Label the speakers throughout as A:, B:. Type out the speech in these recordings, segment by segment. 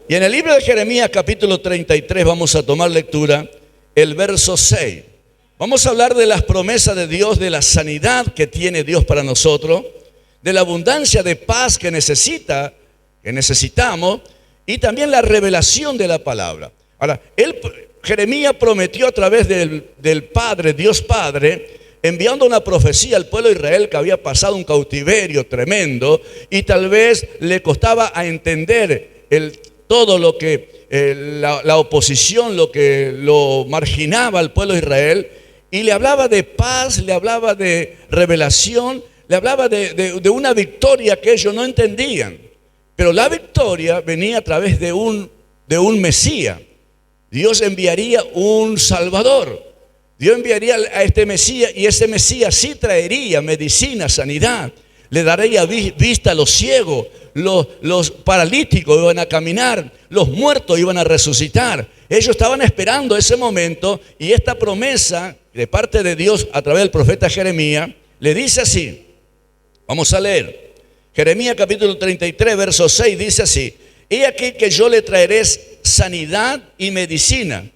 A: Y en el libro de Jeremías capítulo 33 vamos a tomar lectura el verso 6. Vamos a hablar de las promesas de Dios, de la sanidad que tiene Dios para nosotros, de la abundancia de paz que necesitamos y también la revelación de la palabra. Ahora, Jeremías prometió a través del Padre, Dios Padre, enviando una profecía al pueblo de Israel que había pasado un cautiverio tremendo y tal vez le costaba a entender todo lo que la oposición, lo que lo marginaba al pueblo de Israel, y le hablaba de paz, le hablaba de revelación, le hablaba de una victoria que ellos no entendían. Pero la victoria venía a través de un Mesías. Dios enviaría un Salvador. Dios enviaría a este Mesías, y ese Mesías sí traería medicina, sanidad. Le daría vista a los ciegos, los paralíticos iban a caminar, los muertos iban a resucitar. Ellos estaban esperando ese momento, y esta promesa de parte de Dios a través del profeta Jeremías le dice así. Vamos a leer. Jeremías capítulo 33, verso 6 dice así: He aquí que yo le traeré sanidad y medicina,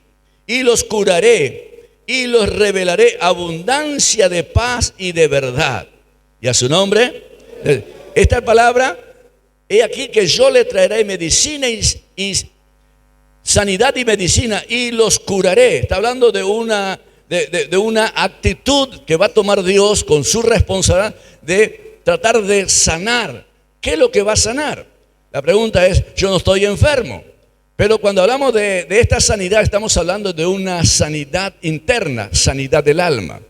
A: y los curaré, y los revelaré abundancia de paz y de verdad. ¿Y a su nombre? Esta palabra, he aquí que yo le traeré medicina y sanidad y medicina, y los curaré. Está hablando de una actitud que va a tomar Dios con su responsabilidad de tratar de sanar. ¿Qué es lo que va a sanar? La pregunta es: yo no estoy enfermo. Pero cuando hablamos de esta sanidad, estamos hablando de una sanidad interna, sanidad del alma.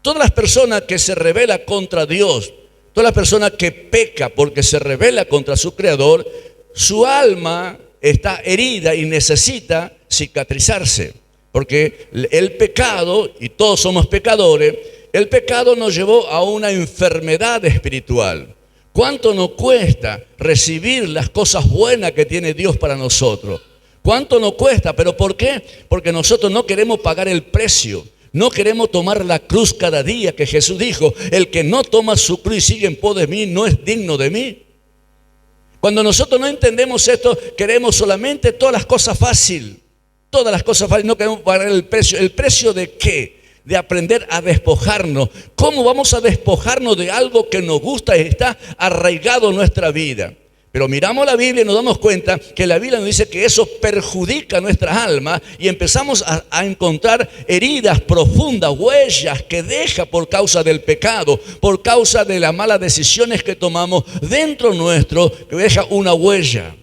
A: Todas las personas que se rebelan contra Dios, todas las personas que pecan porque se rebela contra su Creador, su alma está herida y necesita cicatrizarse. Porque el pecado, y todos somos pecadores, el pecado nos llevó a una enfermedad espiritual. ¿Cuánto nos cuesta recibir las cosas buenas que tiene Dios para nosotros? ¿Cuánto nos cuesta? ¿Pero por qué? Porque nosotros no queremos pagar el precio. No queremos tomar la cruz cada día, que Jesús dijo: el que no toma su cruz y sigue en pos de mí no es digno de mí. Cuando nosotros no entendemos esto, queremos solamente todas las cosas fáciles. Todas las cosas fáciles, no queremos pagar el precio. ¿El precio de qué? De aprender a despojarnos. ¿Cómo vamos a despojarnos de algo que nos gusta y está arraigado en nuestra vida? Pero miramos la Biblia y nos damos cuenta que la Biblia nos dice que eso perjudica nuestra alma, y empezamos a encontrar heridas profundas, huellas que deja por causa del pecado, por causa de las malas decisiones que tomamos dentro nuestro, que deja una huella,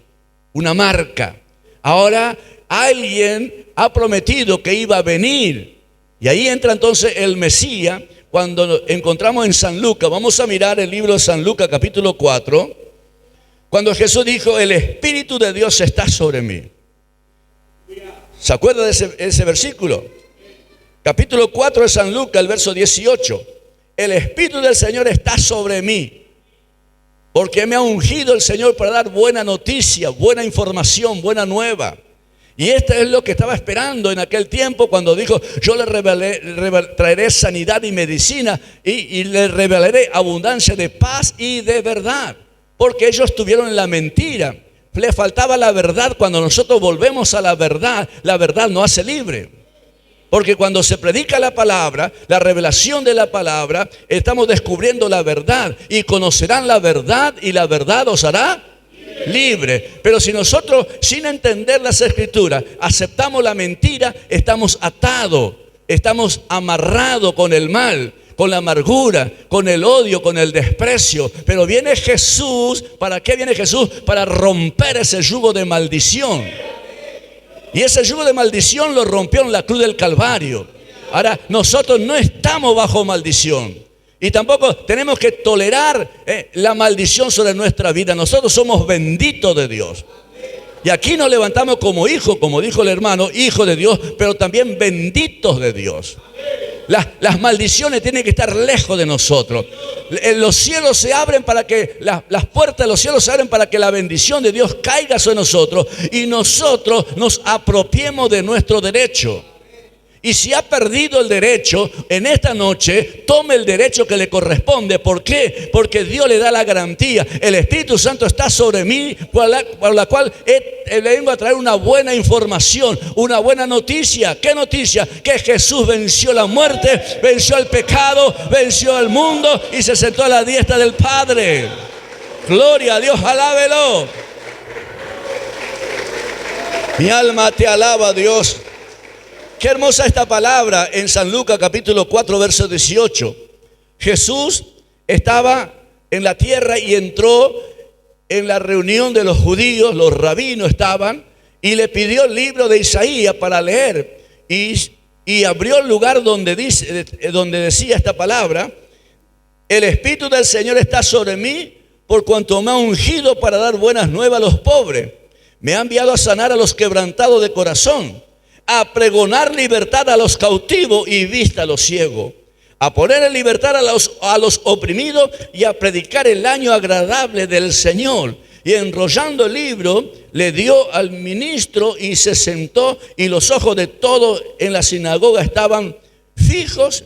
A: una marca. Ahora alguien ha prometido que iba a venir, y ahí entra entonces el Mesías. Cuando encontramos en San Lucas, vamos a mirar el libro de San Lucas capítulo 4, cuando Jesús dijo: el Espíritu de Dios está sobre mí. ¿Se acuerda de ese versículo? Capítulo 4 de San Lucas, el verso 18. El Espíritu del Señor está sobre mí, porque me ha ungido el Señor para dar buena noticia, buena información, buena nueva. Y esto es lo que estaba esperando en aquel tiempo cuando dijo: yo le traeré sanidad y medicina, y le revelaré abundancia de paz y de verdad. Porque ellos estuvieron en la mentira. Le faltaba la verdad. Cuando nosotros volvemos a la verdad nos hace libre. Porque cuando se predica la palabra, la revelación de la palabra, estamos descubriendo la verdad. Y conocerán la verdad, y la verdad os hará libre. Pero si nosotros, sin entender las Escrituras, aceptamos la mentira, estamos atados, estamos amarrados con el mal, con la amargura, con el odio, con el desprecio. Pero viene Jesús. ¿Para qué viene Jesús? Para romper ese yugo de maldición. Y ese yugo de maldición lo rompió en la cruz del Calvario. Ahora, nosotros no estamos bajo maldición. Y tampoco tenemos que tolerar la maldición sobre nuestra vida. Nosotros somos benditos de Dios. Y aquí nos levantamos como hijos, como dijo el hermano, hijos de Dios, pero también benditos de Dios. Las maldiciones tienen que estar lejos de nosotros. Los cielos se abren para que, las puertas de los cielos se abren para que la bendición de Dios caiga sobre nosotros, y nosotros nos apropiemos de nuestro derecho. Y si ha perdido el derecho, en esta noche tome el derecho que le corresponde. ¿Por qué? Porque Dios le da la garantía. El Espíritu Santo está sobre mí, por la cual le vengo a traer una buena información, una buena noticia. ¿Qué noticia? Que Jesús venció la muerte, venció el pecado, venció al mundo y se sentó a la diestra del Padre. Gloria a Dios, alábelo. Mi alma te alaba, Dios. Qué hermosa esta palabra en San Lucas capítulo 4 verso 18. Jesús estaba en la tierra y entró en la reunión de los judíos, los rabinos estaban, y le pidió el libro de Isaías para leer. Y abrió el lugar donde decía esta palabra: el Espíritu del Señor está sobre mí, por cuanto me ha ungido para dar buenas nuevas a los pobres. Me ha enviado a sanar a los quebrantados de corazón, a pregonar libertad a los cautivos y vista a los ciegos, a poner en libertad a los oprimidos y a predicar el año agradable del Señor. Y enrollando el libro, le dio al ministro y se sentó, y los ojos de todos en la sinagoga estaban fijos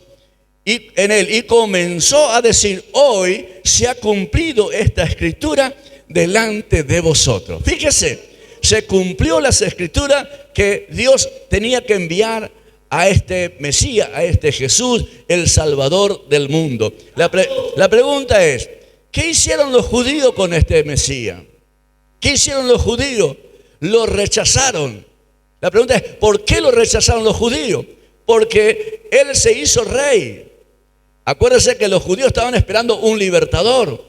A: en él. Y comenzó a decir: hoy se ha cumplido esta escritura delante de vosotros. Fíjese, se cumplió las escrituras que Dios tenía que enviar a este Mesías, a este Jesús, el Salvador del mundo. La pregunta es: ¿qué hicieron los judíos con este Mesías? ¿Qué hicieron los judíos? Lo rechazaron. La pregunta es: ¿por qué lo rechazaron los judíos? Porque Él se hizo rey. Acuérdense que los judíos estaban esperando un libertador,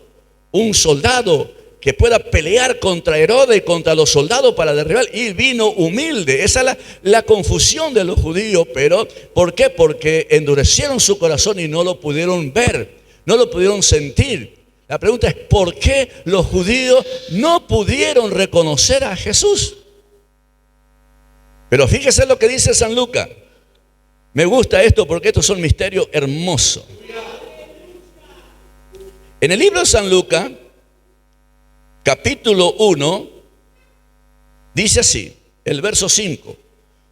A: un soldado que pueda pelear contra Herodes y contra los soldados para derribar. Y vino humilde. Esa es la confusión de los judíos. Pero ¿por qué? Porque endurecieron su corazón y no lo pudieron ver, no lo pudieron sentir. La pregunta es: ¿por qué los judíos no pudieron reconocer a Jesús? Pero fíjese lo que dice San Lucas. Me gusta esto porque estos son misterios hermosos. En el libro de San Lucas, capítulo 1, dice así, el verso 5.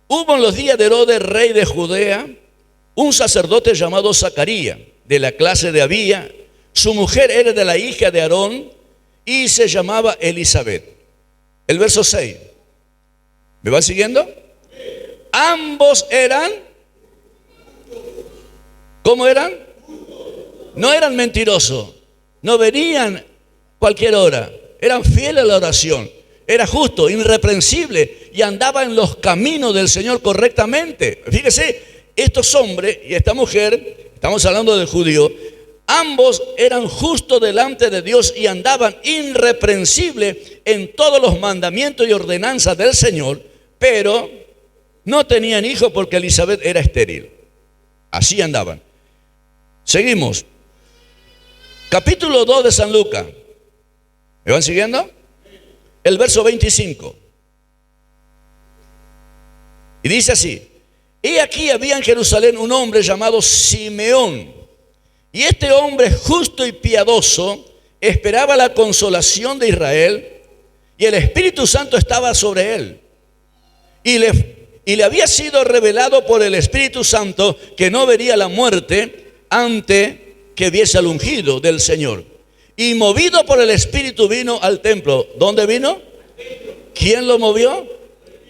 A: Hubo en los días de Herodes, rey de Judea, un sacerdote llamado Zacarías, de la clase de Abía. Su mujer era de la hija de Aarón y se llamaba Elizabeth. El verso 6. ¿Me va siguiendo? Ambos eran, ¿cómo eran? No eran mentirosos, no venían cualquier hora. Eran fieles a la oración. Era justo, irreprensible, y andaba en los caminos del Señor correctamente. Fíjese, estos hombres y esta mujer, estamos hablando del judío, ambos eran justos delante de Dios y andaban irreprensibles en todos los mandamientos y ordenanzas del Señor, pero no tenían hijos porque Elizabeth era estéril. Así andaban. Seguimos. Capítulo 2 de San Lucas. ¿Me van siguiendo? El verso 25. Y dice así: y aquí había en Jerusalén un hombre llamado Simeón. Y este hombre justo y piadoso esperaba la consolación de Israel, y el Espíritu Santo estaba sobre él. Y le había sido revelado por el Espíritu Santo que no vería la muerte antes que viese al ungido del Señor. Y movido por el Espíritu vino al templo. ¿Dónde vino? ¿Quién lo movió?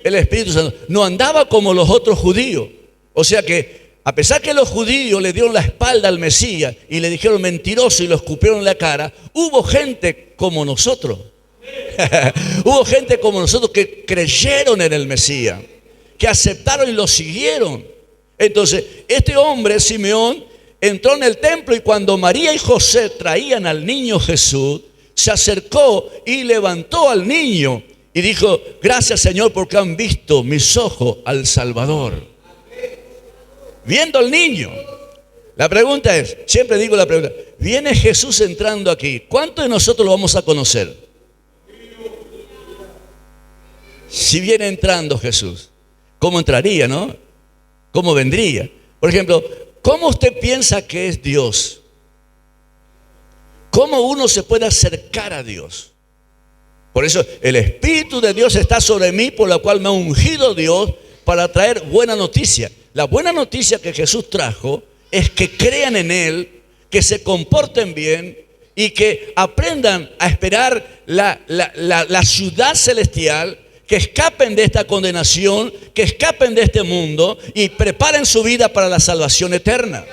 A: El Espíritu Santo. No andaba como los otros judíos. O sea que a pesar que los judíos le dieron la espalda al Mesías y le dijeron mentiroso y lo escupieron en la cara, hubo gente como nosotros. Hubo gente como nosotros que creyeron en el Mesías, que aceptaron y lo siguieron. Entonces, este hombre, Simeón, entró en el templo, y cuando María y José traían al niño Jesús, se acercó y levantó al niño y dijo: gracias, Señor, porque han visto mis ojos al Salvador. Viendo al niño. La pregunta es, siempre digo la pregunta: viene Jesús entrando aquí, ¿cuántos de nosotros lo vamos a conocer? Si viene entrando Jesús, ¿cómo entraría, no? ¿Cómo vendría? Por ejemplo, ¿cómo usted piensa que es Dios? ¿Cómo uno se puede acercar a Dios? Por eso el Espíritu de Dios está sobre mí, por la cual me ha ungido Dios para traer buena noticia. La buena noticia que Jesús trajo es que crean en Él, que se comporten bien y que aprendan a esperar la ciudad celestial, que escapen de esta condenación, que escapen de este mundo y preparen su vida para la salvación eterna.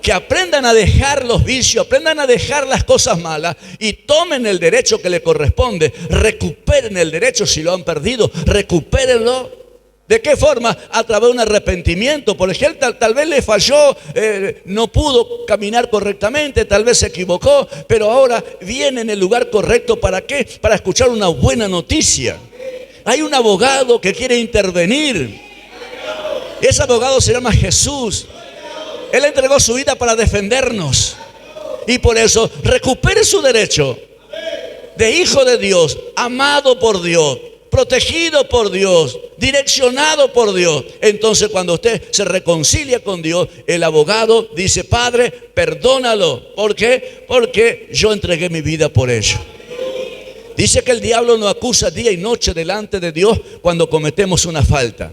A: Que aprendan a dejar los vicios, aprendan a dejar las cosas malas y tomen el derecho que le corresponde. Recuperen el derecho si lo han perdido, recupérenlo. ¿De qué forma? A través de un arrepentimiento. Por ejemplo, tal vez le falló, no pudo caminar correctamente, tal vez se equivocó, pero ahora viene en el lugar correcto. ¿Para qué? Para escuchar una buena noticia. Hay un abogado que quiere intervenir. Ese abogado se llama Jesús. Él entregó su vida para defendernos. Y por eso recupere su derecho de hijo de Dios, amado por Dios, protegido por Dios, direccionado por Dios. Entonces cuando usted se reconcilia con Dios, el abogado dice: Padre, perdónalo. ¿Por qué? Porque yo entregué mi vida por ello. Dice que el diablo nos acusa día y noche delante de Dios cuando cometemos una falta.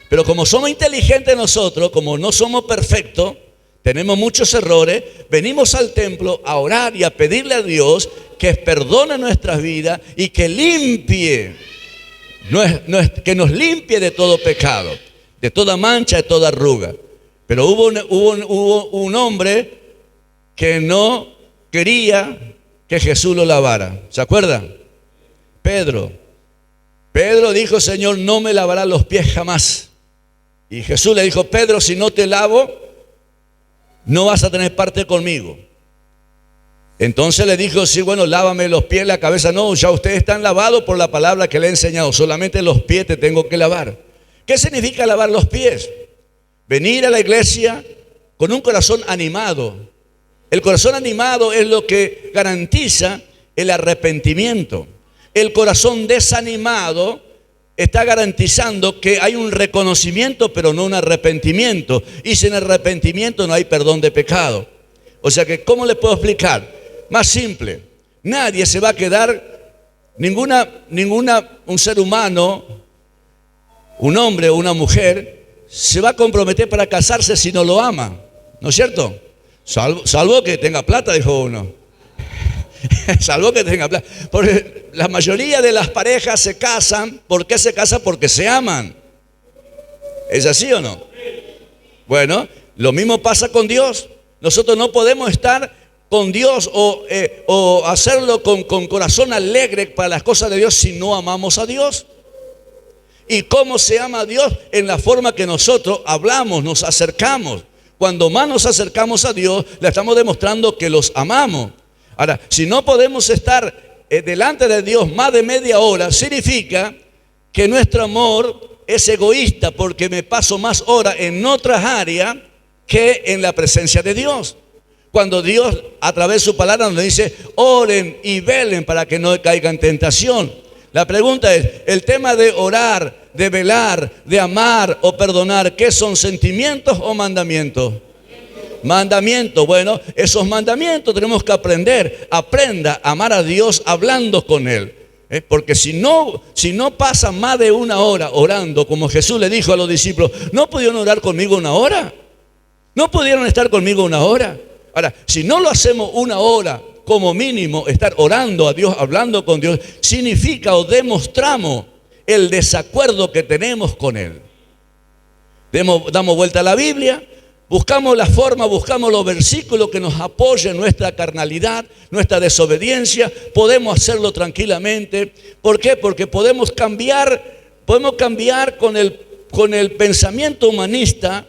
A: Pero como somos inteligentes nosotros, como no somos perfectos, tenemos muchos errores, venimos al templo a orar y a pedirle a Dios que perdone nuestras vidas y que limpie, que nos limpie de todo pecado, de toda mancha, de toda arruga. Pero hubo un hombre que no quería que Jesús lo lavara. ¿Se acuerdan? Pedro dijo: Señor, no me lavarás los pies jamás. Y Jesús le dijo: Pedro, si no te lavo, no vas a tener parte conmigo. Entonces le dijo: sí, bueno, lávame los pies, la cabeza. No, ya ustedes están lavados por la palabra que le he enseñado. Solamente los pies te tengo que lavar. ¿Qué significa lavar los pies? Venir a la iglesia con un corazón animado. El corazón animado es lo que garantiza el arrepentimiento. El corazón desanimado está garantizando que hay un reconocimiento, pero no un arrepentimiento. Y sin arrepentimiento no hay perdón de pecado. O sea que, ¿cómo le puedo explicar? Más simple. Nadie se va a quedar, un ser humano, un hombre o una mujer, se va a comprometer para casarse si no lo ama. ¿No es cierto? Salvo que tenga plata, dijo uno. Salvo que tenga plata. Porque la mayoría de las parejas se casan. ¿Por qué se casan? Porque se aman. ¿Es así o no? Bueno, lo mismo pasa con Dios. Nosotros no podemos estar con Dios o hacerlo con corazón alegre para las cosas de Dios si no amamos a Dios. ¿Y cómo se ama a Dios? En la forma que nosotros hablamos, nos acercamos. Cuando más nos acercamos a Dios, le estamos demostrando que los amamos. Ahora, si no podemos estar delante de Dios más de media hora, significa que nuestro amor es egoísta, porque me paso más horas en otras áreas que en la presencia de Dios. Cuando Dios a través de su palabra nos dice: oren y velen para que no caigan en tentación. La pregunta es, el tema de orar, de velar, de amar o perdonar, ¿qué son, sentimientos o mandamientos? Mandamientos. Bueno, esos mandamientos tenemos que aprender. Aprenda a amar a Dios hablando con Él. Porque si no pasa más de una hora orando, como Jesús le dijo a los discípulos: ¿no pudieron orar conmigo una hora? ¿No pudieron estar conmigo una hora? Ahora, si no lo hacemos una hora, como mínimo, estar orando a Dios, hablando con Dios, significa o demostramos el desacuerdo que tenemos con Él. Damos vuelta a la Biblia, buscamos la forma, buscamos los versículos que nos apoyen nuestra carnalidad, nuestra desobediencia. Podemos hacerlo tranquilamente. ¿Por qué? Porque podemos cambiar con el pensamiento humanista,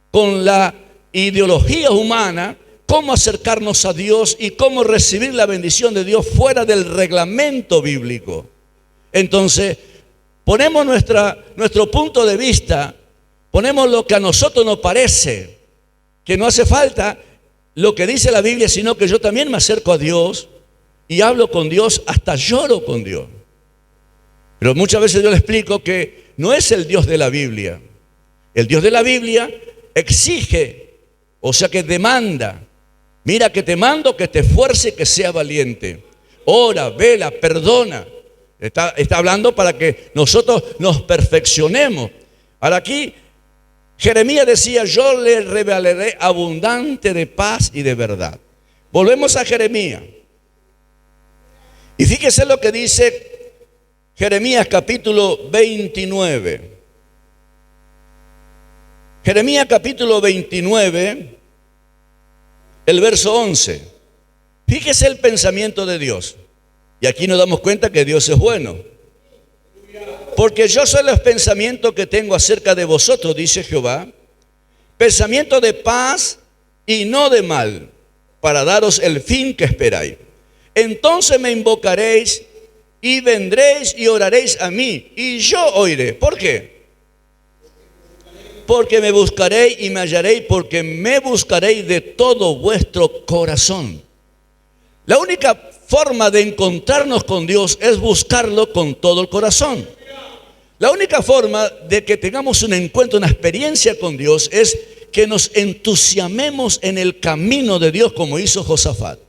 A: con la ideología humana, cómo acercarnos a Dios y cómo recibir la bendición de Dios fuera del reglamento bíblico. Entonces, ponemos nuestro punto de vista, ponemos lo que a nosotros nos parece, que no hace falta lo que dice la Biblia, sino que yo también me acerco a Dios y hablo con Dios, hasta lloro con Dios. Pero muchas veces yo le explico que no es el Dios de la Biblia. El Dios de la Biblia exige, o sea que demanda: mira que te mando que te esfuerces, que sea valiente. Ora, vela, perdona. Está hablando para que nosotros nos perfeccionemos. Ahora aquí Jeremías decía, yo le revelaré abundante de paz y de verdad. Volvemos a Jeremías. Y fíjese lo que dice Jeremías capítulo 29. Jeremías capítulo 29, el verso 11. Fíjese el pensamiento de Dios. Y aquí nos damos cuenta que Dios es bueno. Porque yo sé los pensamientos que tengo acerca de vosotros, dice Jehová, pensamiento de paz y no de mal, para daros el fin que esperáis. Entonces me invocaréis y vendréis y oraréis a mí, y yo oiré. ¿Por qué? Porque me buscaréis y me hallaréis, porque me buscaréis de todo vuestro corazón. La única forma de encontrarnos con Dios es buscarlo con todo el corazón. La única forma de que tengamos un encuentro, una experiencia con Dios, es que nos entusiasmemos en el camino de Dios, como hizo Josafat.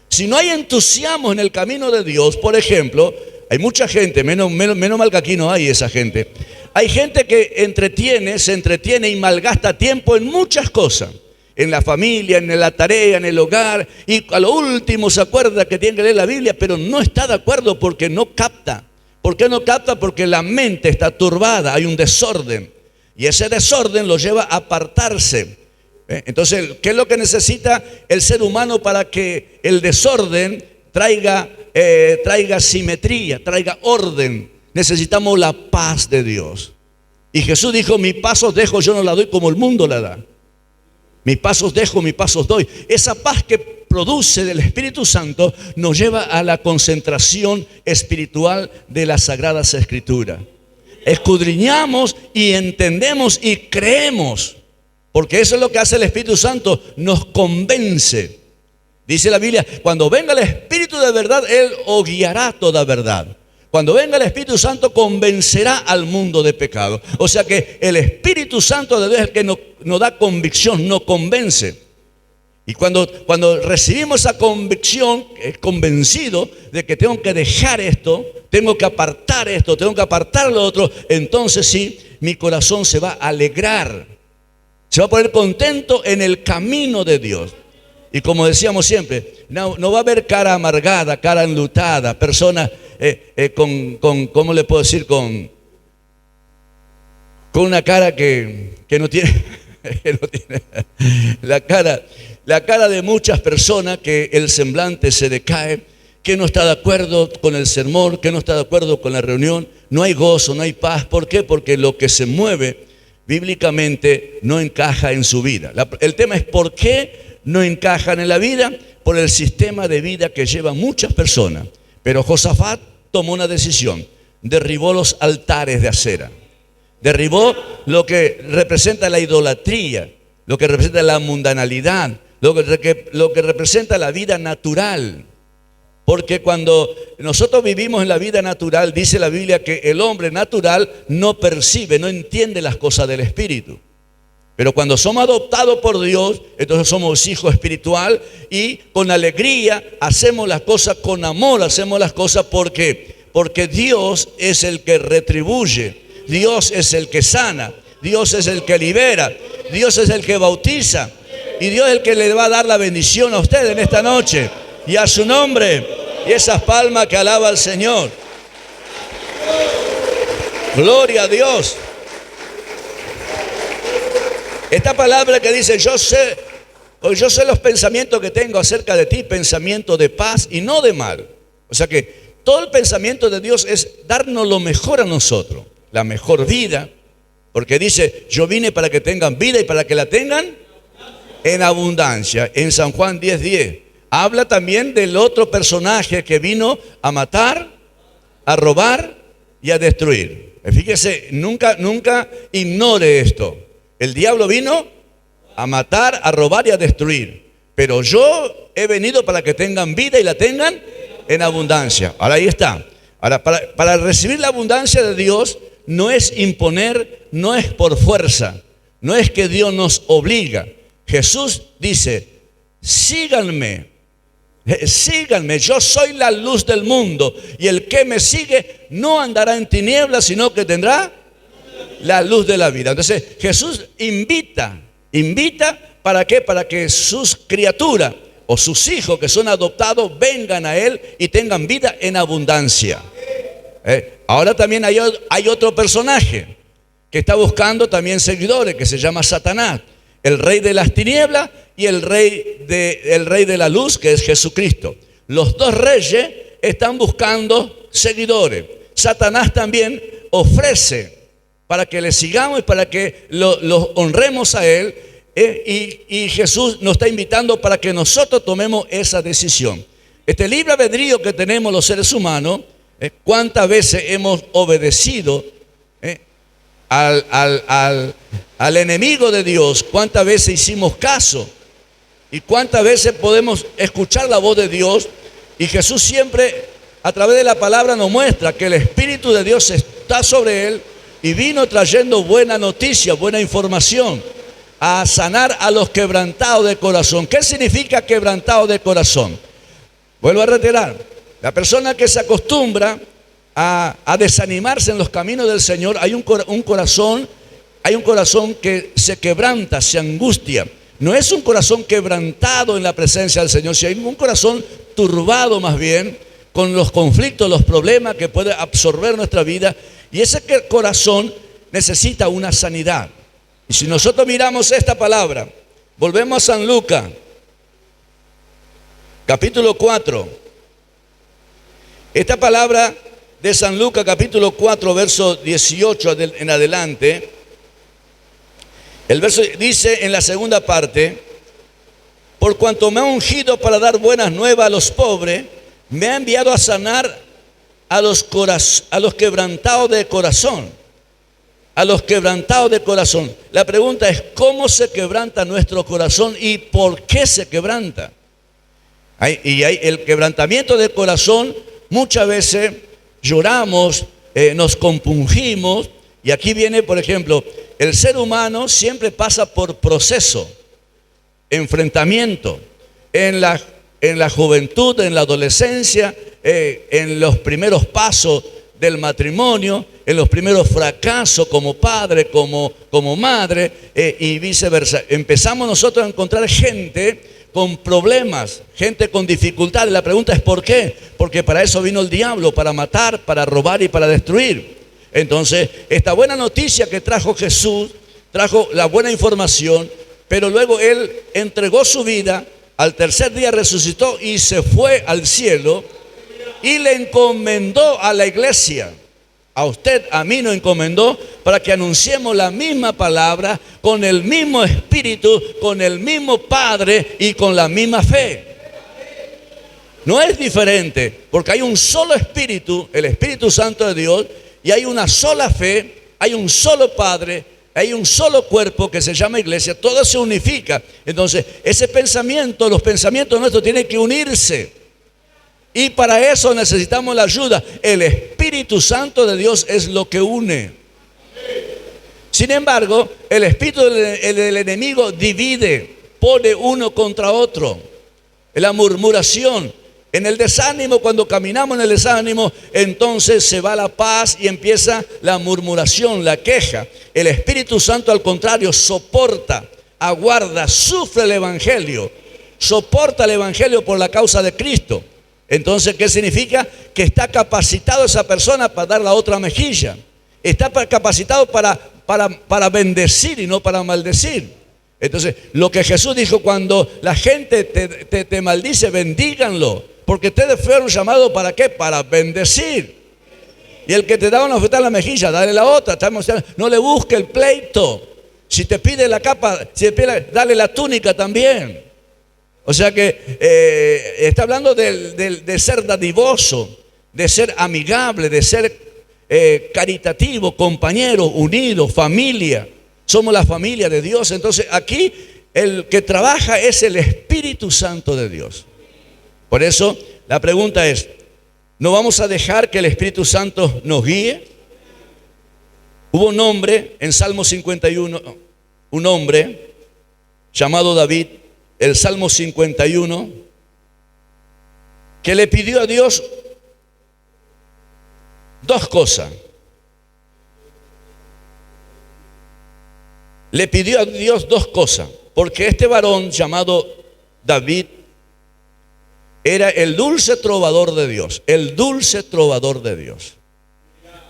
A: Si no hay entusiasmo en el camino de Dios, por ejemplo, hay mucha gente, menos mal que aquí no hay esa gente. Hay gente que se entretiene y malgasta tiempo en muchas cosas. En la familia, en la tarea, en el hogar. Y a lo último se acuerda que tiene que leer la Biblia, pero no está de acuerdo porque no capta. ¿Por qué no capta? Porque la mente está turbada, hay un desorden. Y ese desorden lo lleva a apartarse. Entonces, ¿qué es lo que necesita el ser humano para que el desorden traiga simetría, traiga orden? Necesitamos la paz de Dios. Y Jesús dijo, mi paz os dejo, yo no la doy como el mundo la da. Mi paz os dejo, mi paz os doy. Esa paz que produce del Espíritu Santo nos lleva a la concentración espiritual de las Sagradas Escrituras. Escudriñamos y entendemos y creemos, porque eso es lo que hace el Espíritu Santo, nos convence. Dice la Biblia, cuando venga el Espíritu de verdad, Él os guiará toda verdad. Cuando venga el Espíritu Santo, convencerá al mundo de pecado. O sea que el Espíritu Santo de Dios es el que nos da convicción, nos convence. Y cuando recibimos esa convicción, es convencido de que tengo que dejar esto, tengo que apartar esto, tengo que apartar lo otro, entonces sí, mi corazón se va a alegrar, se va a poner contento en el camino de Dios. Y como decíamos siempre, no va a haber cara amargada, cara enlutada, personas ¿cómo le puedo decir? Con una cara que no tiene, que no tiene la cara de muchas personas que el semblante se decae, que no está de acuerdo con el sermón, que no está de acuerdo con la reunión, no hay gozo, no hay paz. ¿Por qué? Porque lo que se mueve bíblicamente no encaja en su vida. El tema es ¿por qué no encajan en la vida? Por el sistema de vida que llevan muchas personas. Pero Josafat tomó una decisión, derribó los altares de acera, derribó lo que representa la idolatría, lo que representa la mundanalidad, lo que representa la vida natural. Porque cuando nosotros vivimos en la vida natural, dice la Biblia que el hombre natural no percibe, no entiende las cosas del Espíritu. Pero cuando somos adoptados por Dios, entonces somos hijos espiritual y con alegría hacemos las cosas, con amor hacemos las cosas. Porque Dios es el que retribuye, Dios es el que sana, Dios es el que libera, Dios es el que bautiza y Dios es el que le va a dar la bendición a usted en esta noche y a su nombre y esas palmas que alaba al Señor. Gloria a Dios. Esta palabra que dice yo sé los pensamientos que tengo acerca de ti, pensamiento de paz y no de mal. O sea que todo el pensamiento de Dios es darnos lo mejor a nosotros, la mejor vida, porque dice yo vine para que tengan vida y para que la tengan en abundancia. En San Juan 10:10 habla también del otro personaje que vino a matar, a robar y a destruir. Fíjese, nunca ignore esto. El diablo vino a matar, a robar y a destruir. Pero yo he venido para que tengan vida y la tengan en abundancia. Ahora ahí está. Ahora, para recibir la abundancia de Dios no es imponer, no es por fuerza. No es que Dios nos obliga. Jesús dice, síganme, yo soy la luz del mundo. Y el que me sigue no andará en tinieblas, sino que tendrá la luz de la vida. Entonces Jesús invita, ¿para qué? Para que sus criaturas o sus hijos que son adoptados vengan a Él y tengan vida en abundancia. Ahora también hay otro personaje que está buscando también seguidores, que se llama Satanás, el rey de las tinieblas y el rey de la luz, que es Jesucristo. Los dos reyes están buscando seguidores. Satanás también ofrece para que le sigamos y para que los honremos a Él. Y Jesús nos está invitando para que nosotros tomemos esa decisión. Este libre albedrío que tenemos los seres humanos, ¿cuántas veces hemos obedecido al enemigo de Dios? ¿Cuántas veces hicimos caso? ¿Y cuántas veces podemos escuchar la voz de Dios? Y Jesús siempre a través de la palabra nos muestra que el Espíritu de Dios está sobre Él y vino trayendo buena noticia, buena información, a sanar a los quebrantados de corazón. ¿Qué significa quebrantado de corazón? Vuelvo a reiterar, la persona que se acostumbra a desanimarse en los caminos del Señor, hay un corazón que se quebranta, se angustia. No es un corazón quebrantado en la presencia del Señor, sino hay un corazón turbado más bien, con los conflictos, los problemas que puede absorber nuestra vida. Y ese corazón necesita una sanidad. Y si nosotros miramos esta palabra, volvemos a San Lucas, capítulo 4. Esta palabra de San Lucas, capítulo 4, verso 18 en adelante, el verso dice en la segunda parte: por cuanto me ha ungido para dar buenas nuevas a los pobres, me ha enviado a sanar a los quebrantados de corazón. A los quebrantados de corazón. La pregunta es: ¿cómo se quebranta nuestro corazón y por qué se quebranta? El quebrantamiento del corazón, muchas veces lloramos, nos compungimos. Y aquí viene, por ejemplo, el ser humano siempre pasa por proceso, enfrentamiento, en la juventud, en la adolescencia, en los primeros pasos del matrimonio, en los primeros fracasos como padre, como madre, y viceversa. Empezamos nosotros a encontrar gente con problemas, gente con dificultades. La pregunta es ¿por qué? Porque para eso vino el diablo, para matar, para robar y para destruir. Entonces, esta buena noticia que trajo Jesús, trajo la buena información, pero luego Él entregó su vida, al tercer día resucitó y se fue al cielo y le encomendó a la iglesia. A usted, a mí nos encomendó para que anunciemos la misma palabra, con el mismo espíritu, con el mismo Padre y con la misma fe. No es diferente, porque hay un solo espíritu, el Espíritu Santo de Dios, y hay una sola fe, hay un solo Padre, hay un solo cuerpo que se llama iglesia. Todo se unifica. Entonces, ese pensamiento, los pensamientos nuestros tienen que unirse. Y para eso necesitamos la ayuda. El Espíritu Santo de Dios es lo que une. Sin embargo, el espíritu del enemigo divide, pone uno contra otro. En la murmuración, en el desánimo, cuando caminamos en el desánimo, entonces se va la paz y empieza la murmuración, la queja. El Espíritu Santo, al contrario, soporta, aguarda, sufre el Evangelio, soporta el Evangelio por la causa de Cristo. Entonces, ¿qué significa? Que está capacitado esa persona para dar la otra mejilla. Está capacitado para bendecir y no para maldecir. Entonces, lo que Jesús dijo: cuando la gente te maldice, bendíganlo. Porque ustedes fueron llamados ¿para qué? Para bendecir. Y el que te da una oferta en la mejilla, dale la otra. No le busque el pleito. Si te pide la capa, dale la túnica también. O sea que está hablando de ser dadivoso, de ser amigable, de ser caritativo, compañero, unido, familia. Somos la familia de Dios. Entonces aquí el que trabaja es el Espíritu Santo de Dios. Por eso la pregunta es: ¿no vamos a dejar que el Espíritu Santo nos guíe? Hubo un hombre en Salmo 51, un hombre llamado David, el Salmo 51, que le pidió a Dios dos cosas. le pidió a Dios dos cosas, porque este varón llamado David era el dulce trovador de Dios, el dulce trovador de Dios.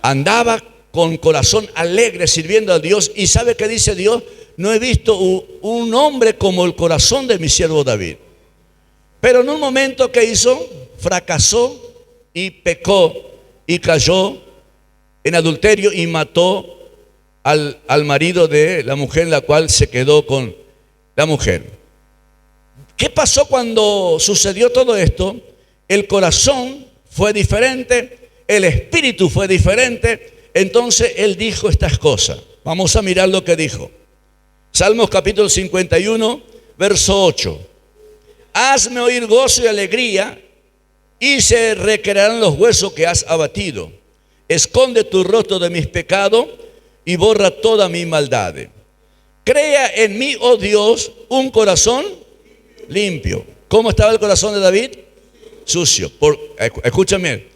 A: Andaba con corazón alegre sirviendo a Dios, y ¿sabe qué dice Dios? No he visto un hombre como el corazón de mi siervo David. Pero en un momento que hizo, fracasó y pecó y cayó en adulterio y mató al marido de la mujer, en la cual se quedó con la mujer. ¿Qué pasó cuando sucedió todo esto? El corazón fue diferente, el espíritu fue diferente. Entonces él dijo estas cosas. Vamos a mirar lo que dijo. Salmos capítulo 51, verso 8. Hazme oír gozo y alegría, y se recrearán los huesos que has abatido. Esconde tu rostro de mis pecados y borra toda mi maldad. Crea en mí, oh Dios, un corazón limpio. ¿Cómo estaba el corazón de David? Sucio. Escúchame,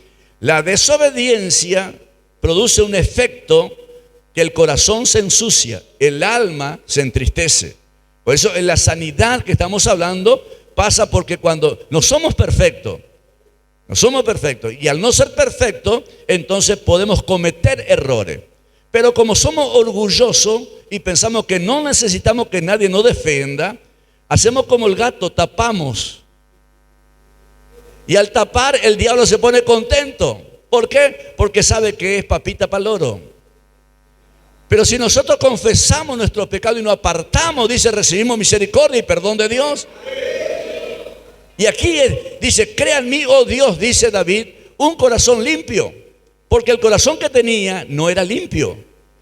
A: la desobediencia produce un efecto que el corazón se ensucia, el alma se entristece. Por eso en la sanidad que estamos hablando pasa porque cuando no somos perfectos, y al no ser perfectos, entonces podemos cometer errores. Pero como somos orgullosos y pensamos que no necesitamos que nadie nos defienda, hacemos como el gato, tapamos. Y al tapar, el diablo se pone contento. ¿Por qué? Porque sabe que es papita para el loro. Pero si nosotros confesamos nuestro pecado y nos apartamos, dice, recibimos misericordia y perdón de Dios. Y aquí dice, crea en mí, oh Dios, dice David, un corazón limpio. Porque el corazón que tenía no era limpio.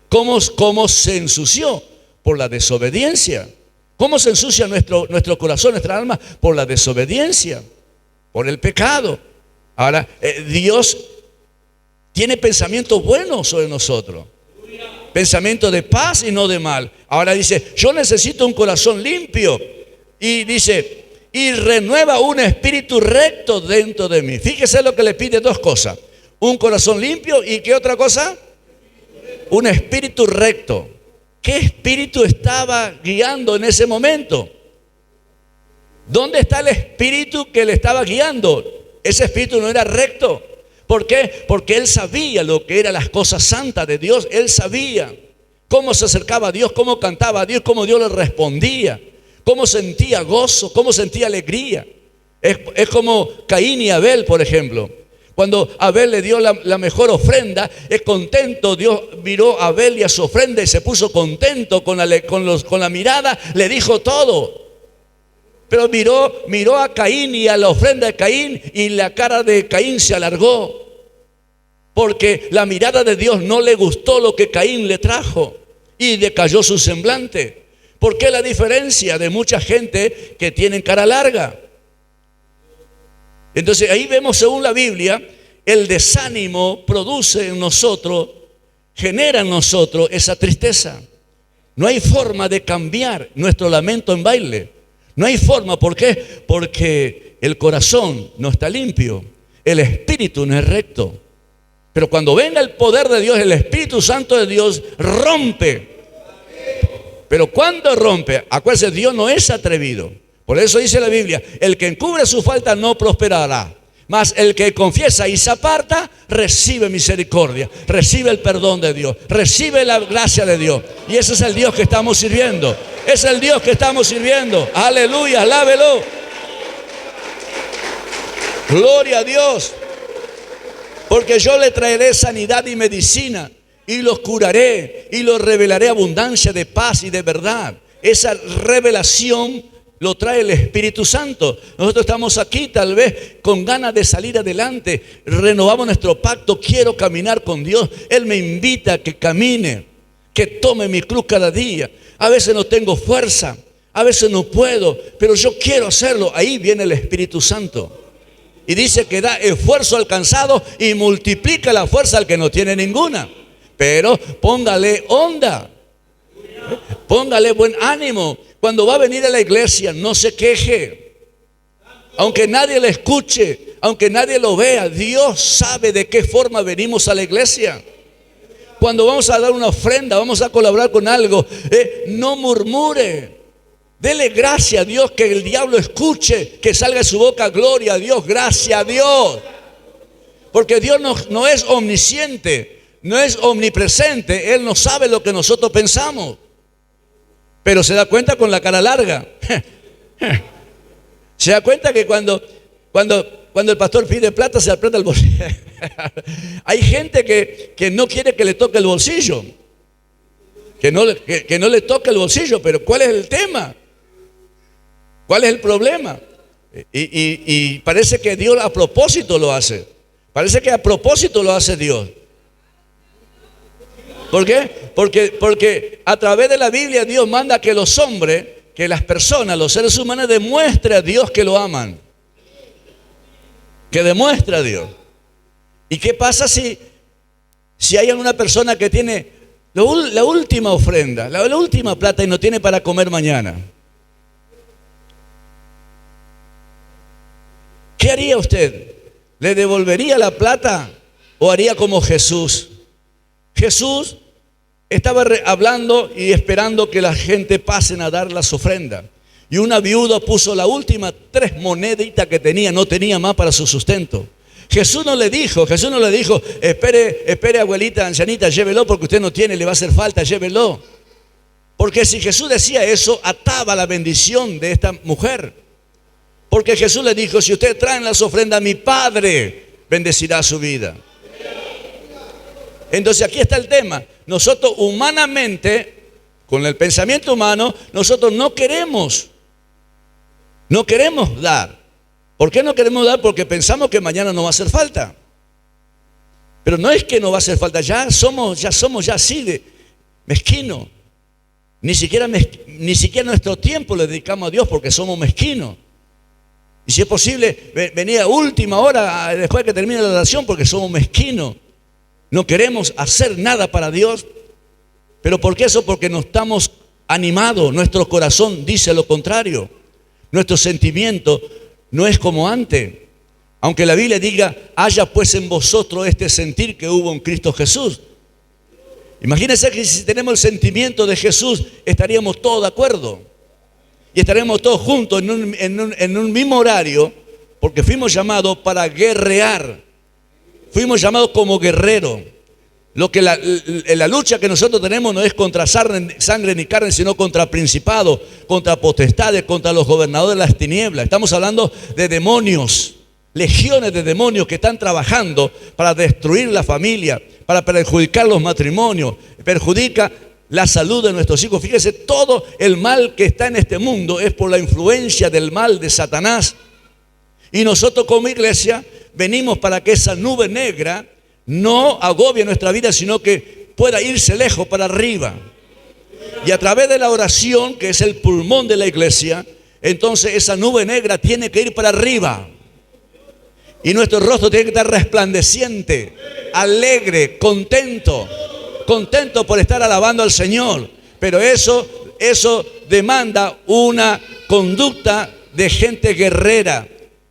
A: ¿Cómo se ensució? Por la desobediencia. ¿Cómo se ensucia nuestro corazón, nuestra alma? Por la desobediencia, por el pecado. Ahora, Dios tiene pensamientos buenos sobre nosotros. Pensamientos de paz y no de mal. Ahora dice, yo necesito un corazón limpio. Y dice, y renueva un espíritu recto dentro de mí. Fíjese lo que le pide, dos cosas. Un corazón limpio y ¿qué otra cosa? Un espíritu recto. ¿Qué espíritu estaba guiando en ese momento? ¿Dónde está el espíritu que le estaba guiando? Ese espíritu no era recto. ¿Por qué? Porque él sabía lo que eran las cosas santas de Dios. Él sabía cómo se acercaba a Dios, cómo cantaba a Dios, cómo Dios le respondía, cómo sentía gozo, cómo sentía alegría. Es como Caín y Abel, por ejemplo. Cuando Abel le dio la mejor ofrenda, es contento. Dios miró a Abel y a su ofrenda y se puso contento con la mirada, le dijo todo. Pero miró a Caín y a la ofrenda de Caín, y la cara de Caín se alargó. Porque la mirada de Dios no le gustó lo que Caín le trajo y decayó su semblante. ¿Por qué la diferencia de mucha gente que tienen cara larga? Entonces ahí vemos, según la Biblia, el desánimo produce en nosotros, genera en nosotros esa tristeza. No hay forma de cambiar nuestro lamento en baile. No hay forma. ¿Por qué? Porque el corazón no está limpio, el espíritu no es recto. Pero cuando venga el poder de Dios, el Espíritu Santo de Dios rompe. Pero cuando rompe, acuérdense, Dios no es atrevido. Por eso dice la Biblia, el que encubre su falta no prosperará, mas el que confiesa y se aparta recibe misericordia, recibe el perdón de Dios, recibe la gracia de Dios. Y ese es el Dios que estamos sirviendo. Es el Dios que estamos sirviendo. Aleluya, alábelo. Gloria a Dios. Porque yo le traeré sanidad y medicina, y los curaré, y los revelaré abundancia de paz y de verdad. Esa revelación lo trae el Espíritu Santo. Nosotros estamos aquí tal vez con ganas de salir adelante. Renovamos nuestro pacto. Quiero caminar con Dios. Él me invita a que camine, que tome mi cruz cada día. A veces no tengo fuerza, a veces no puedo, pero yo quiero hacerlo. Ahí viene el Espíritu Santo. Y dice que da esfuerzo al cansado y multiplica la fuerza al que no tiene ninguna. Pero póngale onda, póngale buen ánimo. Cuando va a venir a la iglesia, no se queje. Aunque nadie le escuche, aunque nadie lo vea, Dios sabe de qué forma venimos a la iglesia. Cuando vamos a dar una ofrenda, vamos a colaborar con algo, no murmure. Dele gracias a Dios, que el diablo escuche, que salga de su boca gloria a Dios, gracias a Dios. Porque Dios no es omnisciente, no es omnipresente. Él no sabe lo que nosotros pensamos, pero se da cuenta con la cara larga. Se da cuenta que cuando el pastor pide plata, se aprieta el bolsillo. Hay gente que no quiere que le toque el bolsillo, que no le toque el bolsillo. Pero ¿cuál es el tema? ¿Cuál es el problema? Y parece que Dios a propósito lo hace. Parece que a propósito lo hace Dios. ¿Por qué? Porque a través de la Biblia Dios manda que los hombres, que las personas, los seres humanos demuestren a Dios que lo aman. Que demuestre a Dios. ¿Y qué pasa si hay una persona que tiene la última ofrenda, la última plata y no tiene para comer mañana? ¿Qué haría usted? ¿Le devolvería la plata o haría como Jesús? Jesús estaba hablando y esperando que la gente pasen a dar las ofrendas. Y una viuda puso la última 3 moneditas que tenía, no tenía más para su sustento. Jesús no le dijo, espere abuelita, ancianita, llévelo porque usted no tiene, le va a hacer falta, llévelo. Porque si Jesús decía eso, ataba la bendición de esta mujer. Porque Jesús le dijo, si ustedes traen las ofrendas, mi Padre bendecirá su vida. Entonces aquí está el tema. Nosotros humanamente, con el pensamiento humano, nosotros no queremos dar. ¿Por qué no queremos dar? Porque pensamos que mañana no va a hacer falta. Pero no es que no va a hacer falta, ya somos así de mezquinos. Ni siquiera nuestro tiempo le dedicamos a Dios porque somos mezquinos. Y si es posible, venir a última hora después de que termine la oración porque somos mezquinos. No queremos hacer nada para Dios. ¿Pero por qué eso? Porque no estamos animados. Nuestro corazón dice lo contrario. Nuestro sentimiento no es como antes. Aunque la Biblia diga, haya pues en vosotros este sentir que hubo en Cristo Jesús. Imagínense que si tenemos el sentimiento de Jesús, estaríamos todos de acuerdo. Y estaremos todos juntos en un mismo horario, porque fuimos llamados para guerrear. Fuimos llamados como guerreros. La lucha que nosotros tenemos no es contra sangre ni carne, sino contra principados, contra potestades, contra los gobernadores de las tinieblas. Estamos hablando de demonios, legiones de demonios que están trabajando para destruir la familia, para perjudicar los matrimonios, perjudica la salud de nuestros hijos. Fíjese, todo el mal que está en este mundo es por la influencia del mal de Satanás. Y nosotros como iglesia venimos para que esa nube negra no agobie nuestra vida, sino que pueda irse lejos para arriba. Y a través de la oración, que es el pulmón de la iglesia, entonces esa nube negra tiene que ir para arriba. Y nuestro rostro tiene que estar resplandeciente, alegre, contento por estar alabando al Señor. Pero eso demanda una conducta de gente guerrera,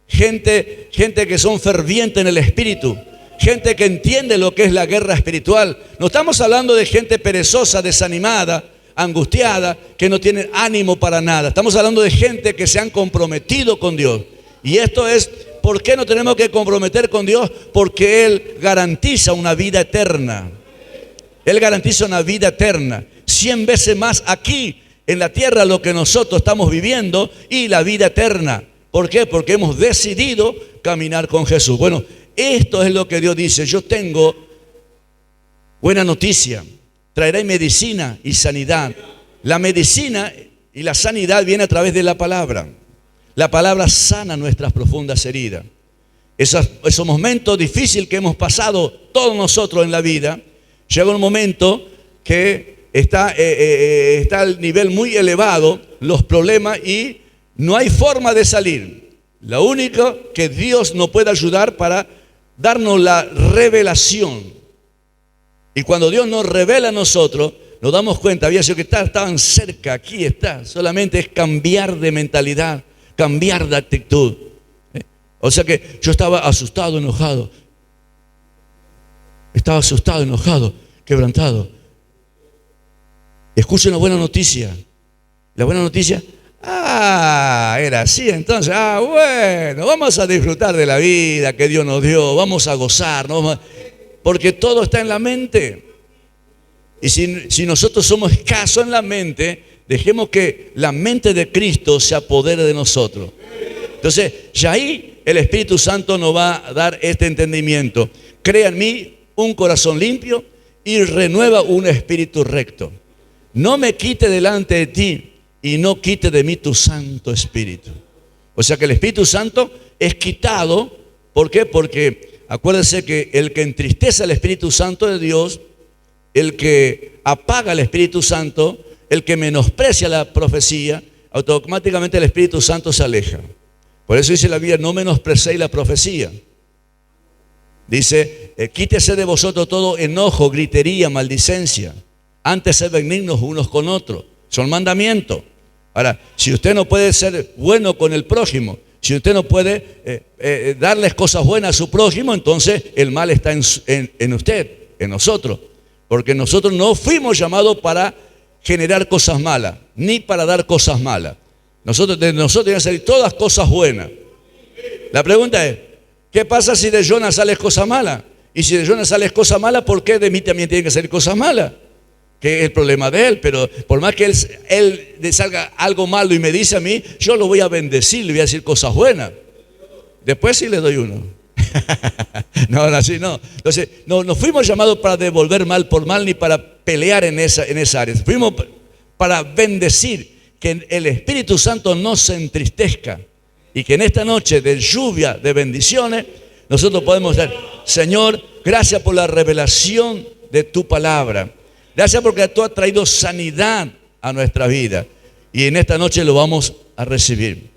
A: gente que son fervientes en el espíritu, gente que entiende lo que es la guerra espiritual. No estamos hablando de gente perezosa, desanimada, angustiada, que no tienen ánimo para nada. Estamos hablando de gente que se han comprometido con Dios. Y esto es, ¿por qué no tenemos que comprometer con Dios? Porque Él garantiza una vida eterna. Él garantiza una vida eterna, 100 veces más aquí en la tierra lo que nosotros estamos viviendo y la vida eterna. ¿Por qué? Porque hemos decidido caminar con Jesús. Bueno, esto es lo que Dios dice. Yo tengo buena noticia. Traeré medicina y sanidad. La medicina y la sanidad viene a través de la palabra. La palabra sana nuestras profundas heridas. Esos momentos difíciles que hemos pasado todos nosotros en la vida, llega un momento que está al nivel muy elevado, los problemas, y no hay forma de salir. Lo único que Dios nos puede ayudar para darnos la revelación. Y cuando Dios nos revela a nosotros, nos damos cuenta, había sido que estaban cerca, aquí está. Solamente es cambiar de mentalidad, cambiar de actitud. O sea que yo estaba asustado, enojado. Estaba asustado, enojado. quebrantado. Escucha una buena noticia. La buena noticia, era así entonces, bueno, vamos a disfrutar de la vida que Dios nos dio, vamos a gozar, ¿no? Porque todo está en la mente. Y si nosotros somos escasos en la mente, dejemos que la mente de Cristo se apodere de nosotros. Entonces, ya ahí el Espíritu Santo nos va a dar este entendimiento. Crea en mí un corazón limpio y renueva un espíritu recto. No me quite delante de ti y no quite de mí tu Santo Espíritu. O sea que el Espíritu Santo es quitado. ¿Por qué? Porque acuérdense que el que entristece al Espíritu Santo de Dios, el que apaga al Espíritu Santo, el que menosprecia la profecía, automáticamente el Espíritu Santo se aleja. Por eso dice la Biblia, no menosprecéis la profecía. Dice, quítese de vosotros todo enojo, gritería, maldicencia. Antes sed benignos unos con otros. Son mandamientos. Ahora, si usted no puede ser bueno con el prójimo, si usted no puede darles cosas buenas a su prójimo, entonces el mal está en usted, en nosotros. Porque nosotros no fuimos llamados para generar cosas malas, ni para dar cosas malas. De nosotros tienen que salir todas cosas buenas. La pregunta es, ¿qué pasa si de Jonas salen cosas malas? Y si de Jonas salen cosas malas, ¿por qué de mí también tienen que salir cosas malas? Que es el problema de él, pero por más que él le salga algo malo y me dice a mí, yo lo voy a bendecir, le voy a decir cosas buenas. Después sí le doy uno. No, así no. Entonces, no fuimos llamados para devolver mal por mal ni para pelear en esa área. Fuimos para bendecir, que el Espíritu Santo no se entristezca y que en esta noche de lluvia, de bendiciones, nosotros podemos dar, Señor, gracias por la revelación de tu palabra. Gracias porque tú has traído sanidad a nuestra vida y en esta noche lo vamos a recibir.